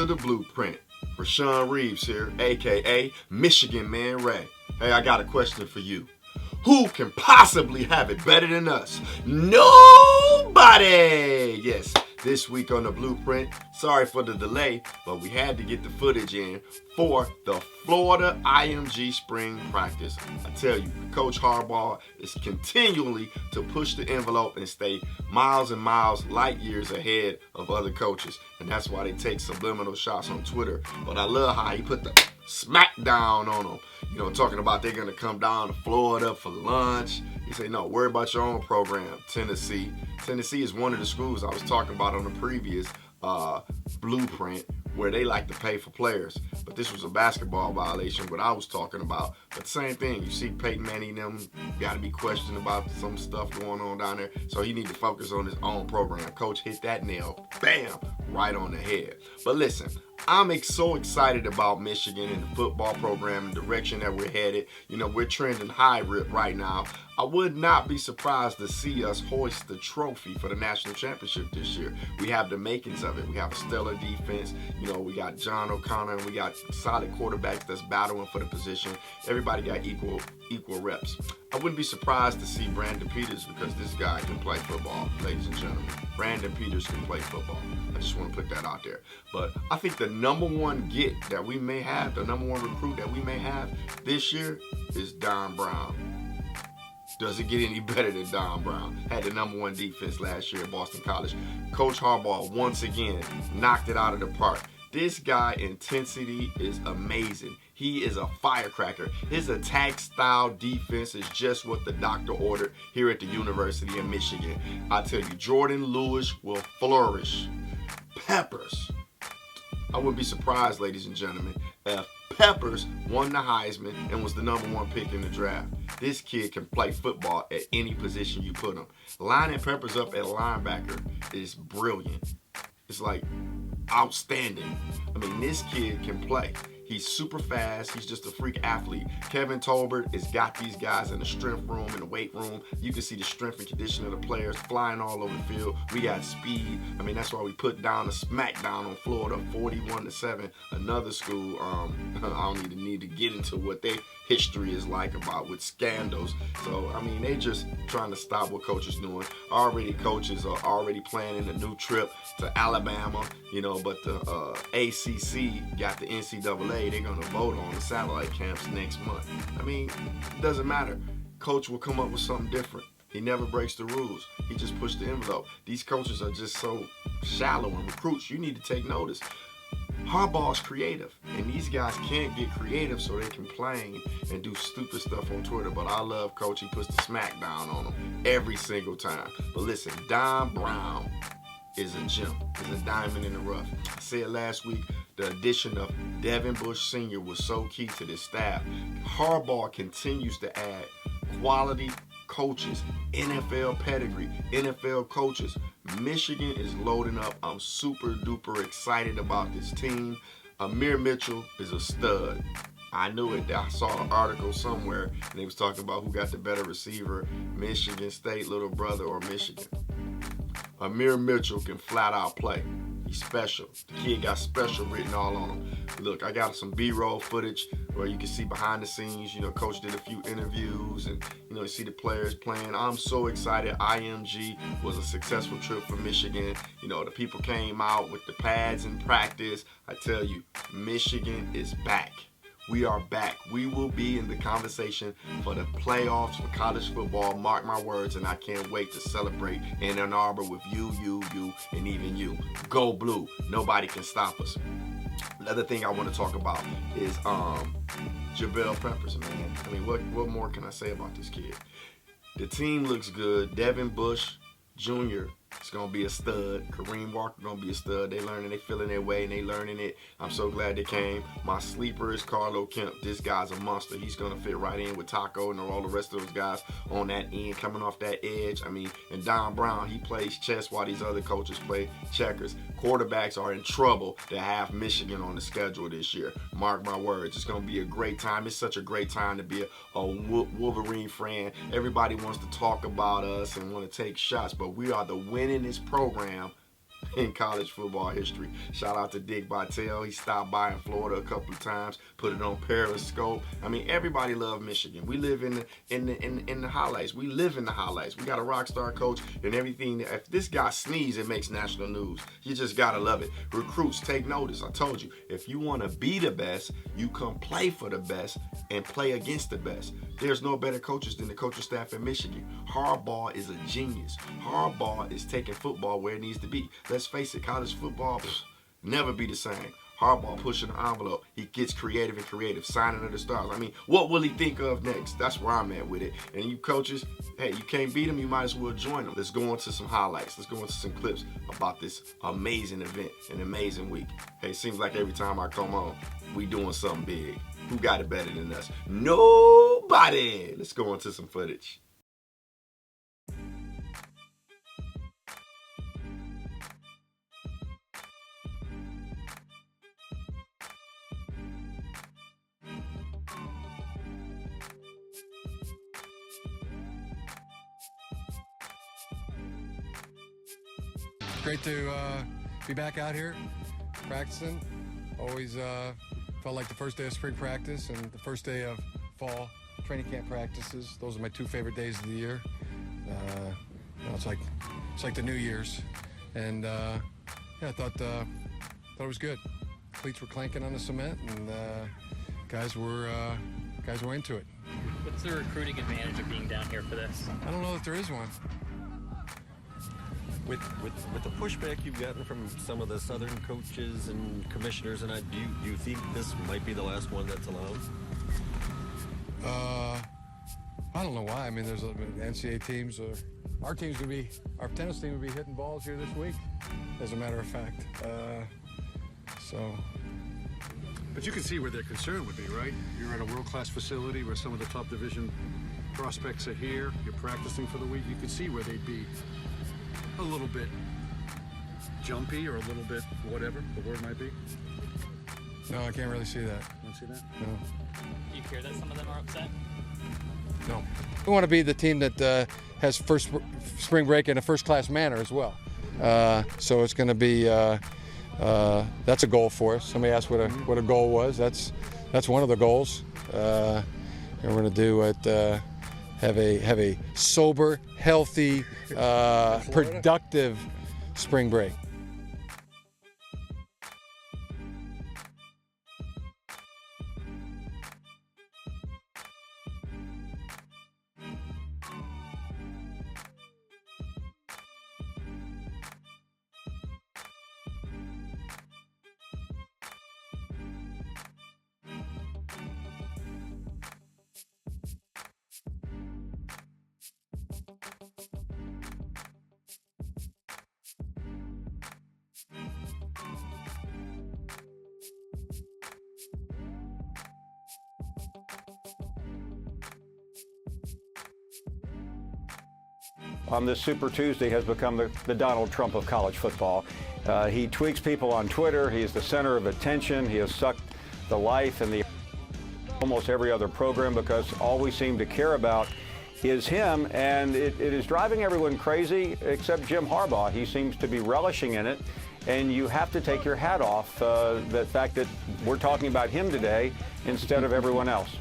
to the blueprint. Rashawn Reeves here, aka Michigan Man Ray. Hey, I got a question for you. Who can possibly have it better than us? Nobody! Yes, this week on the Blueprint, sorry for the delay, but we had to get the footage in for the Florida IMG spring practice. I tell you, Coach Harbaugh is continually to push the envelope and stay miles and miles, light years ahead of other coaches. And that's why they take subliminal shots on Twitter. But I love how he put the smackdown on them. You know, talking about they're going to come down to Florida for lunch. He said, no, worry about your own program. Tennessee is one of the schools I was talking about on the previous blueprint where they like to pay for players. But this was a basketball violation, what I was talking about. But same thing, you see Peyton Manning them got to be questioned about some stuff going on down there. So he need to focus on his own program. Coach hit that nail, bam, right on the head. But listen, I'm so excited about Michigan and the football program and direction that we're headed. You know, we're trending high right now. I would not be surprised to see us hoist the trophy for the national championship this year. We have the makings of it. We have a stellar defense. You know, we got John O'Connor and we got solid quarterbacks that's battling for the position. Everybody got equal reps. I wouldn't be surprised to see Brandon Peters because this guy can play football, ladies and gentlemen. Brandon Peters can play football. I just want to put that out there. But I think the number one get that we may have, the number one recruit that we may have this year is Don Brown. Does it get any better than Don Brown? Had the number one defense last year at Boston College. Coach Harbaugh, once again, knocked it out of the park. This guy, intensity is amazing. He is a firecracker. His attack style defense is just what the doctor ordered here at the University of Michigan. I tell you, Jordan Lewis will flourish. Peppers. I wouldn't be surprised, ladies and gentlemen, if Peppers won the Heisman and was the number one pick in the draft. This kid can play football at any position you put him. Lining Peppers up at linebacker is brilliant. It's like outstanding. I mean, this kid can play. He's super fast. He's just a freak athlete. Kevin Tolbert has got these guys in the strength room, in the weight room. You can see the strength and condition of the players flying all over the field. We got speed. I mean, that's why we put down a smackdown on Florida, 41-7. Another school, I don't even need to get into what their history is like about with scandals. So, I mean, they just trying to stop what Coach is doing. Coaches are already planning a new trip to Alabama, you know, but the ACC got the NCAA. They're going to vote on the satellite camps next month. I mean, it doesn't matter. Coach will come up with something different. He never breaks the rules. He just pushed the envelope. These coaches are just so shallow, and recruits, you need to take notice. Harbaugh's creative, and these guys can't get creative, so they complain and do stupid stuff on Twitter. But I love Coach. He puts the smack down on them every single time. But listen, Don Brown is a gem, is a diamond in the rough. I said last week, the addition of Devin Bush Sr. was so key to this staff. Harbaugh continues to add quality coaches, NFL pedigree, NFL coaches. Michigan is loading up. I'm super duper excited about this team. Amir Mitchell is a stud. I knew it. I saw an article somewhere and they was talking about who got the better receiver, Michigan State little brother or Michigan. Amir Mitchell can flat out play. He's special. The kid got special written all on him. Look, I got some B-roll footage where you can see behind the scenes. You know, Coach did a few interviews and, you know, you see the players playing. I'm so excited. IMG was a successful trip for Michigan. You know, the people came out with the pads in practice. I tell you, Michigan is back. We are back. We will be in the conversation for the playoffs for college football. Mark my words, and I can't wait to celebrate in Ann Arbor with you, and even you. Go Blue. Nobody can stop us. Another thing I want to talk about is Jabril Peppers, man. I mean, what more can I say about this kid? The team looks good. Devin Bush Jr. is going to be a stud. Kareem Walker going to be a stud. They learning, they feeling their way, and they learning it. I'm so glad they came. My sleeper is Carlo Kemp. This guy's a monster. He's going to fit right in with Taco and all the rest of those guys on that end, coming off that edge. I mean, and Don Brown, he plays chess while these other coaches play checkers. Quarterbacks are in trouble to have Michigan on the schedule this year. Mark my words. It's going to be a great time. It's such a great time to be a Wolverine fan. Everybody wants to talk about us and want to take shots, but we are the winningest program in college football history. Shout out to Dick Vitale. He stopped by in Florida a couple of times, put it on Periscope. I mean, everybody loves Michigan. We live in the highlights. We live in the highlights. We got a rock star coach and everything. If this guy sneezes, it makes national news. You just gotta love it. Recruits, take notice. I told you, if you want to be the best, you come play for the best and play against the best. There's no better coaches than the coaching staff in Michigan. Harbaugh is a genius. Harbaugh is taking football where it needs to be. Let's face it, college football never be the same. Harbaugh pushing the envelope. He gets creative, signing of the stars. I mean, what will he think of next? That's where I'm at with it. And you coaches, hey, you can't beat him, you might as well join him. Let's go into some highlights. Let's go into some clips about this amazing event, an amazing week. Hey, seems like every time I come on, we doing something big. Who got it better than us? Nobody. Let's go into some footage. Great to be back out here practicing. Always felt like the first day of spring practice and the first day of fall training camp practices. Those are my two favorite days of the year. It's like the New Year's, and yeah, I thought it was good. Cleats were clanking on the cement, and guys were into it. What's the recruiting advantage of being down here for this? I don't know that there is one. With the pushback you've gotten from some of the Southern coaches and commissioners, and do you think this might be the last one that's allowed? I don't know why. I mean, there's NCAA teams. Our tennis team will be hitting balls here this week, as a matter of fact. But you can see where their concern would be, right? You're at a world-class facility where some of the top division prospects are here. You're practicing for the week. You could see where they'd be a little bit jumpy or a little bit whatever the word might be. No, I can't really see that. You don't see that? No. Do you hear that some of them are upset? No. We want to be the team that has first spring break in a first-class manner as well. So it's going to be that's a goal for us. Somebody asked what a goal was. That's one of the goals. And we're going to do it. Have a sober, healthy, productive spring break. This Super Tuesday has become the Donald Trump of college football. He tweaks people on Twitter. He is the center of attention. He has sucked the life and the almost every other program because all we seem to care about is him, and it is driving everyone crazy except Jim Harbaugh. He seems to be relishing in it, and you have to take your hat off the fact that we're talking about him today instead of everyone else.